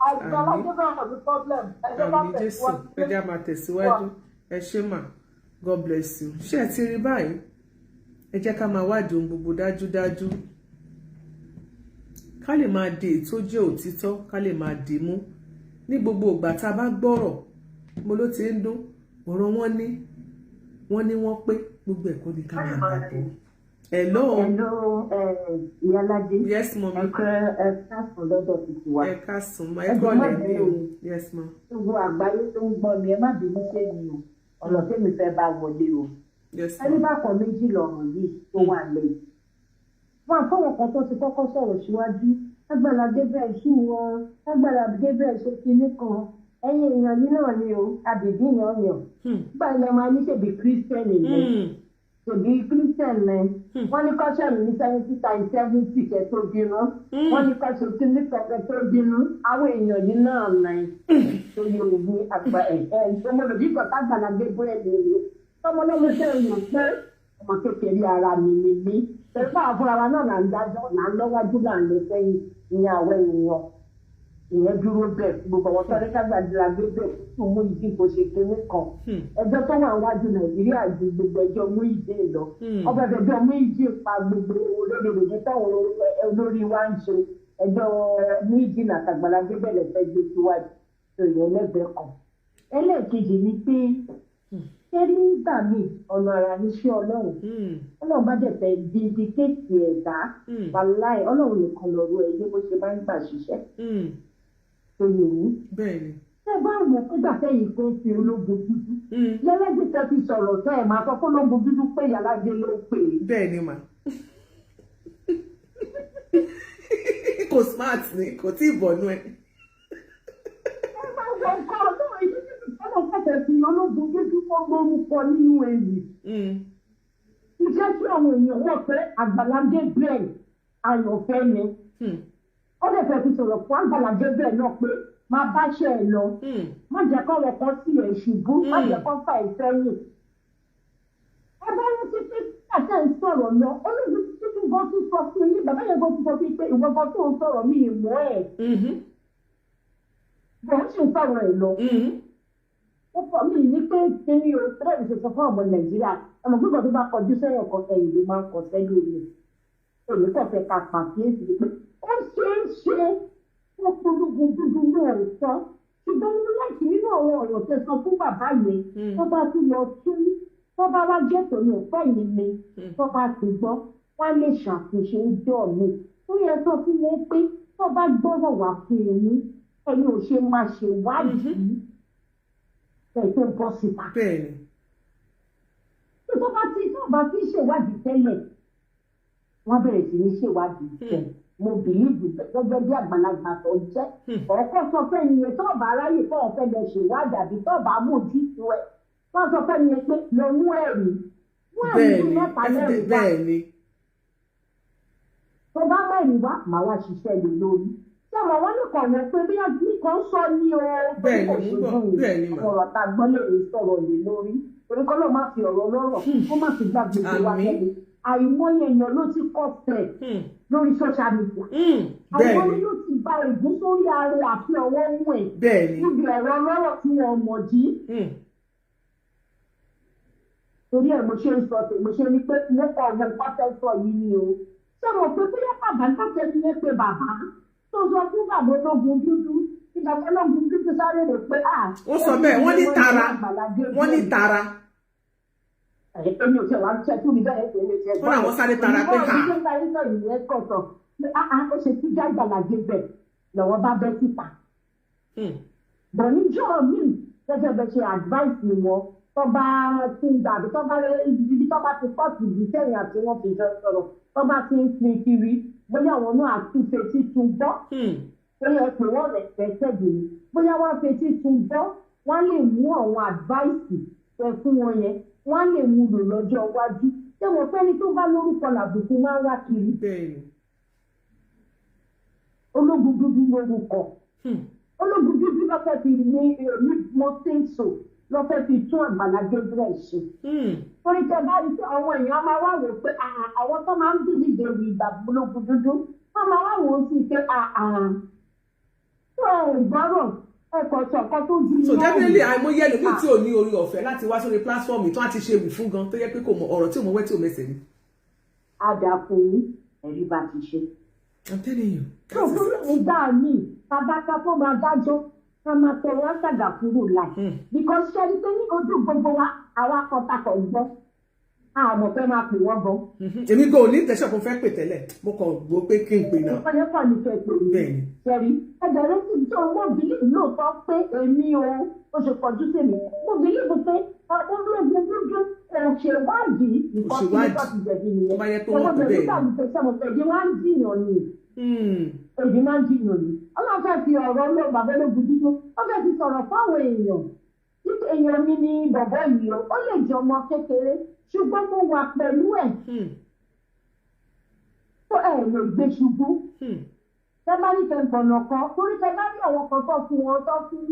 Àgbàlá Gabriel ọ̀dún problem àmín Jésù ẹ jẹ́ máa tẹ̀síwájú ẹ ṣé mà God bless you. Ṣé ẹ ti rí báyìí? Ẹ jẹ́ ká máa wádìí ohun gbogbo dájúdájú ká lè máa di èyí tó jẹ́ òtítọ́ ká lè máa dì mú ní gbogbo ìgbà tá a bá gbọ́rọ̀ mo ló ti ń dún ọ̀rọ̀ wọn ní wọ́n pé gbogbo ẹ̀kọ́ ni ká máa gbàgbọ́. Hello. Ìyálàjẹ. Yes mom. Ẹ̀ka sùn lọ́dọ̀ tuntun wa. Ẹ̀ka sùn ma ẹ̀kọ́ lẹ̀ ní o. Yes ma. Gbogbo àgbáyé tó ń gbọ́ mi ẹ má bínú sí mi o ọ̀nà tẹ́mi fẹ́ bá wọlé o. Yes ma. Ẹni bá kan méjì lọ́rùn yìí tó wà lẹ́yìn. Fún àtọ́wọ̀n kan tó ti kọ́kọ́ sọ̀rọ̀ síwájú Àgbàlá Gabriel sí wọn Àgbàlá Gabriel ṣe kinní kan ẹ̀yin èèyàn yìí náà ni o àbìbí yàn yàn. Nígbà ilẹ̀ máa ní ṣèbí kírísítẹ́nì ni ṣèbí kírísítẹ́nì ni wọ́n ní kọ́ṣẹ́ mi ní 70 kẹ́ tó bínú wọ́n ní kọ́ṣẹ́ tí ní kẹ́kẹ́ tó bínú àwọn èèyàn yìí náà ni tó yẹ òbí àgbà ìṣọmọlòbí kan Àgbàlá Gabriel ni ọmọlọ́mọ sẹ́yìn pé ọmọ kékeré ara mi ni mí pẹ̀lú àfúrà wa náà là ń dájọ́ là ń lọ́wájú là ń lọ sẹ́yìn ìyẹn àwọ̀ ènìyàn ìyẹn dúró bẹ́ẹ̀ gbogbo àwọn tó ẹ̀ka Àgbàlá Gabriel tó mú ìdí kò ṣe kinní kan ẹjọ́ tó wà wájú Nàìjíríà ju gbogbo ẹjọ́ mú ìdí lọ ọbẹ̀ ẹjọ́ mú ìdí pa gbogbo olódòdó táwọn olórí wa ń ṣe ẹjọ́ mú ìdí àtàgbàlá Gabriel fẹ́ gbé síwájú tó yẹ lẹ́gbẹ̀ẹ́ kan ẹlẹ́ẹ̀kejì ni pé ṣé nígbà míì ọ̀nà ara níṣẹ́ Ọlọ́run bá dẹ̀ fẹ́ di kéèkì ẹ̀dá wàláì Ọlọ́run nìkan lọ́rọ̀ ẹ̀yẹ bó ṣe máa ń gbà ṣiṣẹ́ tó yẹ yín. Bẹ́ẹ̀ni. Ṣé bá àwọn nígbà tẹ́yìn tó ń fi ológun dúdú yálàjẹ tẹ́ fi sọ̀rọ̀ tẹ́ ẹ̀ máa sọ fún ológun dúdú pé yálàjẹ ló pè é. Bẹ́ẹ̀ni mà kò smart ni kò tí ì bọ̀nú ẹ. Ẹ máa wọ nǹkan ọdún èyí tí ìfọwọ́ fẹ́fẹ́ fi ológun dúdú kọ́ gbórúkọ nínú èyí. Iṣẹ́ tí àwọn èèyàn wọ̀ pé Àgbàlá Gabriel àyànfẹ́ ni. Ó lè fẹ́ fi sọ̀rọ̀ fún Àgbàlá Gabriel náà pé máa bá ṣe ẹ̀ lọ. Má jẹ́ kọ́ wọ̀ kan sí ẹ̀ ṣubú, má jẹ́ kọ́ fà ẹ̀ sẹ́yìn. Ẹ bá wọn ti pé àtẹ̀ ń sọ̀rọ̀ lọ, olóògùn títí gan tún sọ fún yín, bàbá yẹn gan tún sọ fún yín pé ìwọ gan tó ń sọ̀rọ̀ mí ìmọ̀ ẹ̀. Bọ̀ọ̀ sì ń sọ̀rọ̀ ẹ̀ lọ. Ó fọ mí ní pé kíní o, tẹ́lẹ̀ ṣe sọ fún ọmọ Nàìjíríà, ọmọ gbígbọ́ tó bá kọjú sẹ́yìn ọkọ̀ ẹ̀yìn ló máa ń kọ sẹ́yìn omi. Èmi kọ̀ fẹ́ ka pàkíyèsí pé ó ṣeé ṣe wọ́n polówó dúdú náà sọ. Ṣùgbọ́n nínú láti nínú àwọn ọ̀rọ̀ tẹ́ sọ fún bàbá yẹn, tó bá tún lọ tún tó bá wá jẹ́ torí òfẹ́ yìí ni tó bá ti gbọ́ wọ́n lè ṣàtúnṣe ìjọ mi ó yẹ tó fi wọ́n pé tó bá gbọ́dọ̀ wá fún ẹ̀yin ẹ̀yin ò ṣe máa ṣèwádìí ẹ̀ tó bọ́ síta. bẹ́ẹ̀ni. tó bá ti ṣèwádìí tẹ́lẹ̀ wọ́n bẹ̀rẹ̀ sí ní ṣèwádìí tẹ́lẹ̀ mo bìlíìbù gẹ́gẹ́ bí àgbàlagbà tó jẹ́ ọ̀kọ́ sọ pé ìyẹn tó bá aráyè tó ọ̀fẹ́ lọ ṣèwádìí àbí tó bá mú ojútùú ẹ̀ wọ́n sọ pé ìyẹn pé lọ mú ẹ̀rí mú ẹ̀rí mẹ́ta mẹ́rin wá tó bá mẹ́rin wá màá wá ṣiṣẹ́ lè lórí ṣé àwọn wọn nìkan wọ pé bí nìkan sọ ní o ọ̀rọ̀ tá a gbọ́ lè sọ̀rọ̀ lè lórí torí kọ́ ló má fi ọ̀rọ̀ lọ́rọ̀ kó má fi gbà gbogbo wa tẹ́lẹ̀ àìmọye èèyàn ló ti kọ́ fẹ́ lórí social media àìmọye ló ti ba ìgún sórí ààrẹ àti ọwọ́ mú ẹ̀ níbi ọ̀rọ̀ lọ́rọ̀ tí wọ́n mọ̀ jí. torí ẹ̀ mo ṣe ń sọ pé mo ṣe ní pé mo kọ ọ̀gbọ́n nǹkan tẹ́ sọ yìí ni o ṣé mo pé bóyá bàbá ń tọ́jú ẹni yẹn pé bàbá tó sọ fún bàbá ológun dúdú ìgbà tó ológun dúdú sáré rè pé ó sọ bẹ́ẹ̀ wọ́n ní tara wọ́n ní tara. Èmi ò tẹ̀ wá ṣe tún mi bẹ́ẹ̀ ṣe lè ṣe gbọ́. Wọ́n àwọn sáré tara pé ká. Ìjọba ìjọba ìjọba ìyẹn kọ̀tọ̀ ó ṣe tí já ìgbàlagé bẹ̀ lọ́wọ́ bá bẹ́ síta. Bọ̀ níjọ́ mi gẹ́gẹ́ bẹ́ ṣe advice ni wọ́n tó bá ti ń dàbí tó bá ibi tó bá ti pọ́ọ̀tù ìdí sẹ́yìn àti wọ́n fi jọ sọ̀rọ̀ tó bá ti ń pin kiri bóyá àwọn náà àtúnṣe títún gbọ́. Bóyá ẹ pè wọ́n rẹ̀ fẹ́ẹ́ bóyá wọ́n fetí tún gbọ́ wọ́n lè mú àwọn advice ẹ fún wọn yẹn wọ́n lè mú lò lọ́jọ́ iwájú ṣé mo fẹ́ ni tó bá lórúkọ làbùkù máa ń wá kiri. ológun dúdú lórúkọ ológun dúdú lọ́fẹ́ fi ní mọ́tẹ́ǹsò lọ́fẹ́ fi tún Àgbàlá Gabriel ṣe. torí tẹ bá rí pé àwọn èèyàn máa wá wò pé àwọn tó máa ń dùn nídìí ewu ìgbà ológun dúdú wọ́n máa wá wò ó sí pé ìgbọ́rọ̀ ẹ̀kọ́ ṣọ̀kan tó di. so definitely àìmọye ẹlòmíì tí ò ní orí ọ̀fẹ́ láti wá sórí platform tó láti ṣe wù fún gan tó yẹ pé kò mọ ọ̀rọ̀ tí ò mọ wẹ́ tí ò mẹsẹ̀ ni. adàkùn ẹ̀rí bá ti ṣe. I'm telling you. tó fún ìgbà míì tabaka fún máa dájọ́ ká máa tọrọ ṣàgà kúrò láì. because ṣe ni pé ní ojú gbogbo wa àwa kọtakọ̀ gbọ́ àmọ̀ fẹ́ máa pè wọ́n gan. èmi kò ní tẹ̀sán kan fẹ́ pè tẹ́lẹ̀ mo kàn gbọ́ pé kí n pè náà. ìpàdé kan ní fẹ́ pè mí. sẹ́rí ẹgbẹ̀rún sì tó owó bílíì lóòótọ́ pé èmi ó ṣe kọjú sí mi mo bílíì pé olóògùn dúdú òṣèwádìí nǹkan tí wọ́n ti jẹ̀bi nìyẹn. ọmọ bẹ̀rẹ̀ nígbà mi tẹ̀sán mo fẹ́ di wá ń jìyàn ni èdè máa ń jìyàn ni ọlọ́run fẹ́ fi ọ̀rọ̀ lọ bàbá ológun dúdú ó fẹ́ fi sọ̀rọ̀ fáwọn èèyàn mi ní bọ̀bọ̀ yìí ó lè jẹ́ ọmọ kékeré ṣùgbọ́n mo wà pẹ̀lú ẹ̀ tó ẹ̀ lè gbé ṣubú tẹ bá ní tẹ̀gbọ̀nà kan torí tẹ bá ní àwọn kan tó fún wọn tó fún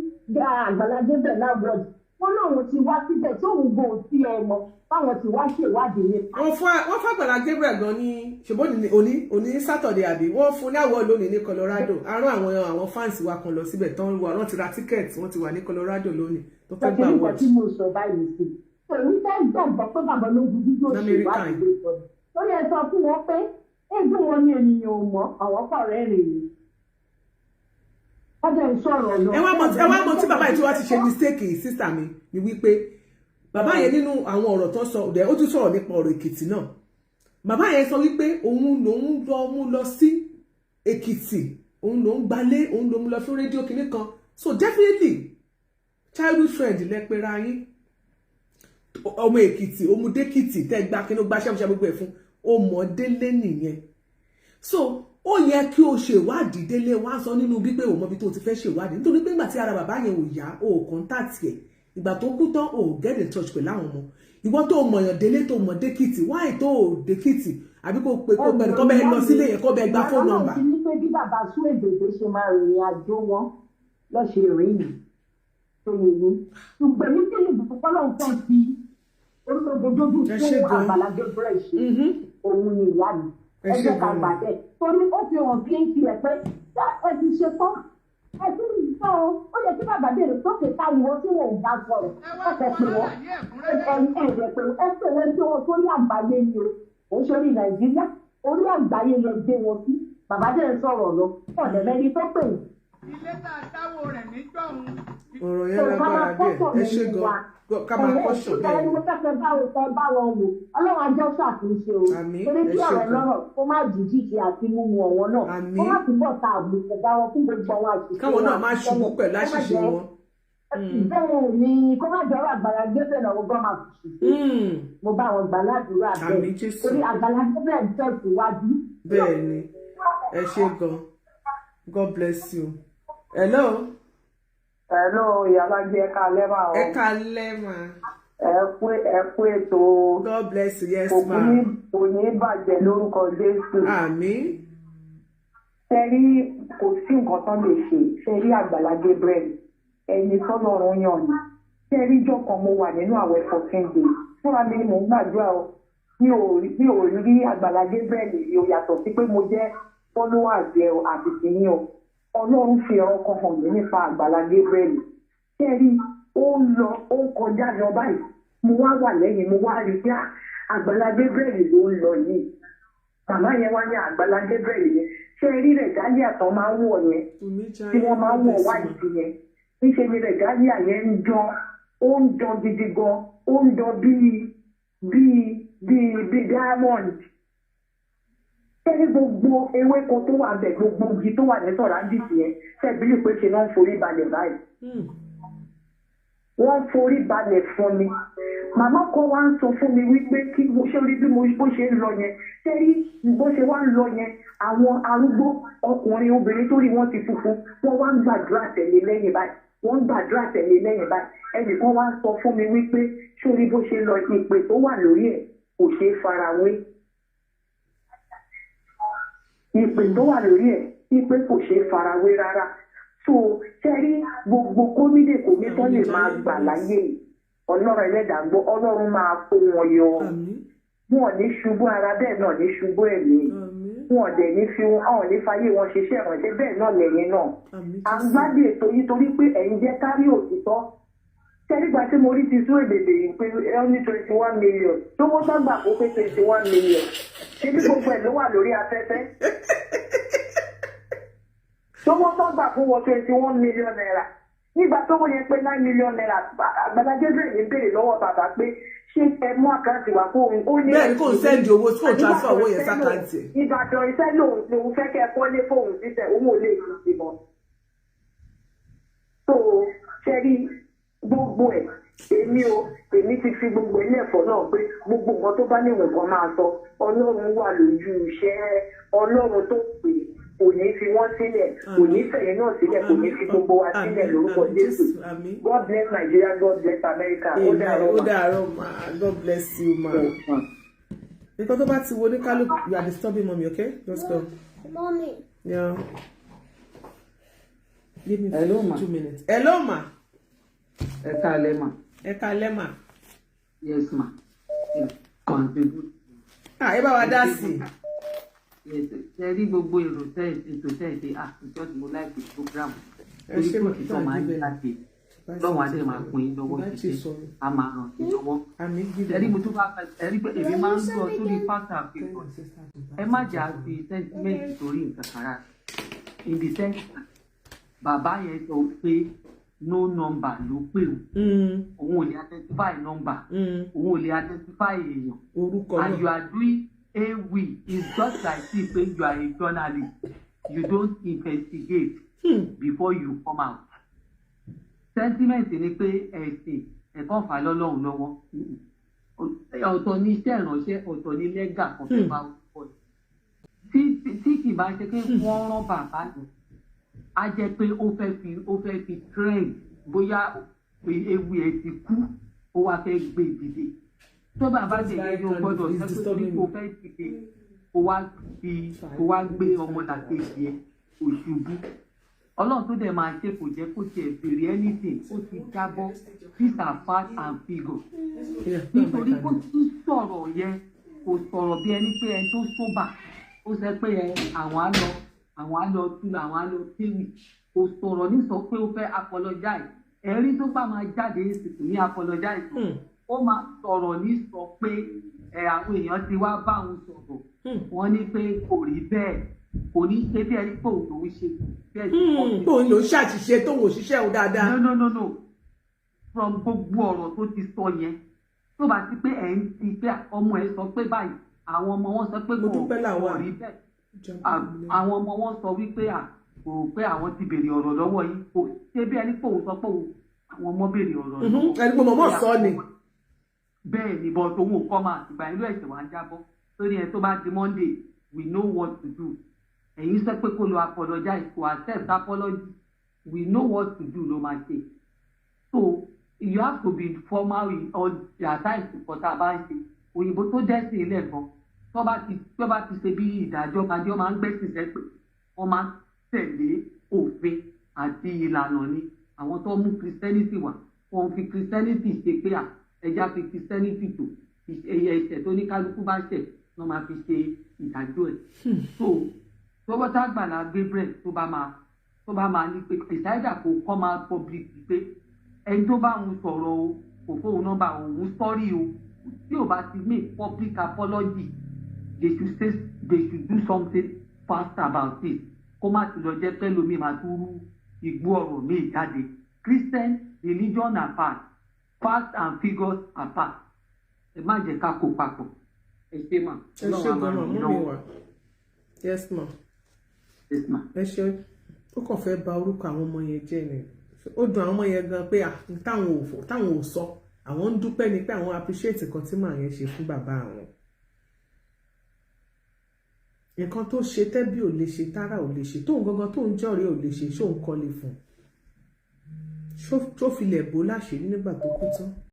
Àgbàlá Gabriel láwọ̀dì wọn lòun ti wá síbẹ̀ tí òun gbòò sí ẹ mọ báwọn ti wá ṣèwádìí nípa. wọ́n fún Àgbàlá Gabriel gan ní ṣùgbọ́n òní Saturday àbí wọ́n fún ní àwọ̀ lónìí ní Colorado arán àwọn fans wa kan lọ síbẹ̀ tán wọ́n ti ra tíkẹ́ẹ̀tì wọ́n ti wà ní Colorado lónìí tó fẹ́ gbà wọ́ọ̀dì. tí mo sọ báyìí sí èmi fẹ́ gbàgbọ́ pé bàbá ológun dúdú òṣèwádìí ló sọ lórí ẹ sọ fún wọn pé ẹgbẹ́ wọn ní ènìyàn ò mọ̀ àwọn kọ̀ọ̀rẹ́ rẹ̀ ni. ẹ wá mọ̀ tí bàbá yìí tí wọ́n ti ṣe mistake sísà mi ni wípé bàbá yẹn nínú àwọn ọ̀rọ̀ tó sọ ó tún sọ̀rọ̀ nípa ọ̀rọ̀ Èkìtì náà bàbá yẹn sọ wípé òun lòun mú lọ sí Èkìtì òun lòun gbalé òun lòun lọ fún rédíò kìíní kan so definitely childhood friend lẹ́pẹ̀rẹ̀ ayín ọmọ Èkìtì ọmọdé Èkìtì tẹ́ gba kí ló gba ṣẹ́muṣẹ́ gbogbo ẹ̀ fún ọmọdélé nìyẹn so ó yẹ kí o ṣèwádìí délé wá sọ nínú bí pé òun mọbi tó ti fẹ́ ṣèwádìí nítorí pé ìgbà tí ara bàbá yẹn ò yá o ò kọ́ńtàtì ẹ̀ ìgbà tó kú tán o ò get in touch pẹ̀lú àwọn ọmọ ìwọ tó mọ̀yàn délé tó mọ̀ dékìtì wáì tó ò dékìtì àbí kò pé kó bẹ̀rẹ̀ kọ́ bẹ́ẹ̀ lọ sílé yẹn kọ́ bẹ́ẹ̀ gba fóònù nọ́mbà. ọlọ́run ti ní pé bí bàbá sún èdèdè ṣe máa rìnrìn àjò wọn lọ́ṣẹ̀ rìn yìí tó yẹ ní ṣùgbọ́n ní kí ni ọlọ́run fẹ́ fi olódodo fún Àgbàlá Gabriel ṣe òun ni ìyá mi ẹgbẹ́ ká gbà bẹ́ẹ̀ torí ó fi hàn kí n tilẹ̀ pé ẹ ti ṣe tán ẹ ti ń sọ ó yẹ kí bàbá béèrè sókè táwọn tí wọn ò bá sọ̀rọ̀ ẹ fẹ́ pé wọ́n ẹ pè wọ́n tí wọ́n sórí àgbáyé ni o òun sórí Nàìjíríà orí àgbáyé lè gbé wọn sí bàbá dẹ̀ sọ̀rọ̀ lọ ọ̀dẹ̀ mẹ́ni tó pè é. ilé tá a dáwọ́ rẹ̀ níjọ́ òun. ọ̀rọ̀ yẹn lágbára díẹ̀ ẹ ṣe gan ká máa kọ́ṣọ̀ bẹ́ẹ̀ ni. mo fẹ́ fẹ́ bá wọn wò ọlọ́run ajọ́ ṣàtúnṣe o torí kí ọ̀rọ̀ lọ́rọ̀ kó má jìjì àti mímu ọ̀wọ́n náà kó má túbọ̀ ta àbùkù bá wọn fún gbogbo àwọn àṣìṣe káwọn náà má ṣubú pẹ̀lú àṣìṣe wọn. bẹ́ẹ̀ ni kó má jọ̀rọ̀ Àgbàlá Gabriel lọ́wọ́ gbọ́n máa fi ṣe mo bá wọn gbà ládùúrà bẹ́ẹ̀ torí Àgbàlá Gabriel ń tẹ̀síwájú. bẹ́ẹ̀ ni ẹ ṣé gan God bless you. Hello. Hello, Ìyálájé ẹ káalẹ́ mà o. Ẹ káalẹ́ mà. Ẹ kú ètò. God bless you, yes ma. Kò ní bàjẹ́ lórúkọ Jésù. Àmín. Ṣé rí kò sí nǹkan tán lè ṣe, ṣé rí Àgbàlá Gabriel ẹni tọ́lọ́run yàn ni. Ṣé rí ìjọ kan mo wà nínú àwẹ̀ 14 days. Fúnra mi ni mò ń gbàdúrà o. Mi ò rí Àgbàlá Gabriel yìí o yàtọ̀ sí pé mo jẹ́ followers ẹ̀ o àti tìyín o. Ọlọ́run fi ọkọ̀ hàn mí nípa Àgbàlá Gabriel. Kẹ́rí ó ń lọ ó ń kọjá lọ báyìí. Mo wá wà lẹ́yìn mo wá rí pé Àgbàlá Gabriel ló ń lọ yìí. Màmá yẹn wá ní Àgbàlá Gabriel yẹn. Ṣé rí rẹ̀gálíà tán máa ń wọ̀ yẹn? Tí wọ́n máa ń wọ̀ wáìtì yẹn. Níṣe ni rẹ̀gálíà yẹn ń dán. Ó ń dán gidi gan. Ó ń dán bíi diamond. Ṣé gbogbo ewéko tó wà bẹ̀ gbogbo igi tó wà ní sọ̀ràǹdìsì yẹn ṣẹ́bílì pé ṣe náà ń forí balẹ̀ báyìí. Wọ́n ń forí balẹ̀ fún mi. Màmá kan wá ń sọ fún mi wípé kí mo ṣe rí bí bó ṣe ń lọ yẹn. Ṣé rí bó ṣe wá ń lọ yẹn àwọn arúgbó ọkùnrin obìnrin tó rí wọ́n ti funfun wọ́n wá ń gbàdúrà tẹ̀lé lẹ́yìn báyìí. Wọ́n ń gbàdúrà tẹ̀lé lẹ́yìn báyìí. Ẹnìkan wá ń sọ fún mi wípé ṣé rí bó ṣe lọ ìpè tó wà lórí ẹ̀ kò ṣeé farawé. Ìpè tó wà lórí ẹ̀ ìpè kò ṣeé farawé rárá. So ṣẹ́rí gbogbo kómìdé tó lè máa gbà láyé Ọlọ́run ẹlẹ́dàá gbọ́ Ọlọ́run máa kó wọn yọ. Wọn ò ní ṣubú ara bẹ́ẹ̀ náà ní ṣubú ẹ̀mí. Wọn ò dẹ̀ ní fi wọn ní fayé wọn ṣiṣẹ́ ìrànṣẹ́ bẹ́ẹ̀ náà lẹ́yìn náà. À ń gbádùn ètò yìí torí pé ẹ̀yin jẹ́ kárí òtítọ́. Ṣẹ́rígbà tí mo rí ti sún èdèdè yìí pé ẹ ní 21 million tó wọ́n bá gbà kó pé 21 million. Ṣé bí gbogbo ẹ̀ ló wà lórí afẹ́fẹ́? Tó wọ́n bá gbà fún wọn 21 million naira. Nígbà tó wọ́n yẹ pé 9 million naira Àgbàlá Gabriel ń béèrè lọ́wọ́ bàbá pé ṣé ẹ mú àkáǹtì wá fún òun. Bẹ́ẹ̀ni kò sẹ́ndì owó tí kò transfer owó yẹn sákàǹtì. Ìbàdàn iṣẹ́ lòun fẹ́ kẹ́ ẹ kọ́lé fóun sísẹ̀ òun ò lè fi sí mọ́. So ṣe rí gbogbo ẹ̀ èmi ti fi gbogbo ilé ẹ̀fọ́ náà pé gbogbo nǹkan tó bá níwọ̀n kan máa sọ Ọlọ́run wà lójú iṣẹ́ Ọlọ́run tó pè kò ní fi wọ́n sílẹ̀ kò ní fẹ̀yìn náà sílẹ̀ kò ní fi gbogbo wa sílẹ̀ lórúkọ Jésù. God bless Nigeria, God bless America. Ó dàárọ̀ ma God bless you ma. Nǹkan tó bá ti wo ní kálukú you are disturbing mommy, okay? Let's go. Mommy. Yeah. Give me 2 minutes. Hello ma. Ẹ káalẹ́ mà. Ẹ káalẹ́ mà. Yes ma. Contribute. Ẹ bá wa dá sí. Ṣé rí gbogbo ètò tẹ́ẹ̀sì ìjọ tí mo láìpẹ́ program torí kò tí tó máa ń jáde lọ́wọ́ adé máa pín in lọ́wọ́ ṣiṣẹ́ a máa ràn sí lọ́wọ́. Ṣé rí mo tún bá fẹ́ rí pé èmi máa ń sọ sórí pásítọ̀ àfikún ẹ má jà fi sẹ́ńtímẹ́ǹtì sórí nǹkan kára in the sense bàbá yẹn sọ pé no number ló pè ó òun ò lè identify number òun ò lè identify èèyàn and you are doing we is just like if you are a journalist you don't investigate before you come out. Sentiment ni pé ẹ̀sìn ẹ̀kọ́ fà lọ́lọ́run lọ́wọ́ ọ̀tọ̀ ní iṣẹ́ ìránṣẹ́ ọ̀tọ̀ ní lẹ́gà kan fẹ́ bá wọ́pọ̀ tí kì bá ṣe pé wọ́n rán bàbá yẹn á jẹ́ pé ó fẹ́ fi trend bóyá ewu ẹ̀ ti kú ó wá fẹ́ gbé ìdìde tó bàbá tẹ̀lé yóò gbọ́dọ̀ sẹ́kọ̀ọ́ torí kò fẹ́ dìde kó wá gbé ọmọ làkejì ẹ̀ òṣùbù ọlọ́run tó dẹ̀ máa ṣe kò jẹ́ kó tiẹ̀ béèrè anything ó ti jábọ́ these are fact and figure nítorí kó tún sọ̀rọ̀ yẹn kò sọ̀rọ̀ bí ẹni pé ẹni tó sóbà ó sọ pé àwọn á lọ tíwì kò sọ̀rọ̀ ní sọ pé ó fẹ́ apologize ẹ̀rí tó bá máa jáde ìsìnkú ní apologize ó máa sọ̀rọ̀ ní sọ pé àwọn èèyàn ti wá bá òun sọ̀rọ̀ wọ́n ní pé kò rí bẹ́ẹ̀ kò ní ṣe bí ẹni pé òun lòún ṣe bẹ́ẹ̀ sí òun lòún ṣàṣìṣe tóun ò ṣiṣẹ́ òun dáadáa. no from gbogbo ọ̀rọ̀ tó ti sọ yẹn tó bá ti pé ẹ̀ ń ti pé ọmọ ẹ̀ sọ pé báyìí àwọn ọmọ wọn sọ pé kò rí bẹ́ẹ̀ àwọn ọmọ wọn sọ wípé kò pé àwọn ti béèrè ọ̀rọ̀ lọ́wọ́ yìí kò ṣe bí ẹni pé òun sọ pé àwọn ọmọ béèrè ọ̀rọ̀ lọ́wọ́ ẹni pé mọ̀mọ́ sọ ni. bẹ́ẹ̀ ni bọ́ tòun ò kọ́ máa ìgbà ìlú ẹ̀sẹ̀ wá ń jábọ́ lórí ẹ̀ tó bá di Monday we know what to do ẹ̀yin sọ pé kó lọ apologize kó accept apology we know what to do ló máa ṣe so you have to be formal in all their times for tá a bá ń ṣe òyìnbó tó dẹ́sí ilé gan tó bá ti ṣe bí ìdájọ́ májọ́ máa ń gbẹ́sìn sẹ́pẹ̀ wọ́n máa ń tẹ̀lé òfin àti ìlànà ni àwọn tó mú Christianity wá wọ́n fi Christianity ṣe pé ẹja fi Christianity tó ẹ̀ṣẹ̀ tó ní kálukú bá ṣẹ̀ wọ́n máa fi ṣe ìdájọ́ ẹ̀ so tó bá tá Àgbàlá Gabriel tó bá máa ní pé ìsáyédà kò kọ́ máa public pé ẹni tó bá ń sọ̀rọ̀ o kò fóun nọ́mbà òun sọ́rí o tí ò bá ti make public apology they should do something fast about it kó má ti lọ jẹ́ pẹ́ lómi máa tún rú igbó ọ̀rọ̀ míì jáde Christian religion apart facts and figures apart ẹ má jẹ́ ká kó papọ̀ ẹ ṣe mà ọlọ́run àmà mi lọ́wọ́ yes ma ẹ ṣe ó kàn fẹ́ bà orúkọ àwọn ọmọ yẹn jẹ́ ni ó dùn àwọn ọmọ yẹn gan pé táwọn ò sọ àwọn ń dúpẹ́ ni pé àwọn appreciate nǹkan tí màá yẹn ṣe fún bàbá àwọn nǹkan tó ṣe tẹ́bí ò lè ṣe tára ò lè ṣe tóun gangan tóun jọ̀rẹ́ ò lè ṣe ṣóun kọ́lé fún un ṣó filẹ̀ bó láṣìírí nígbà tó kú tán.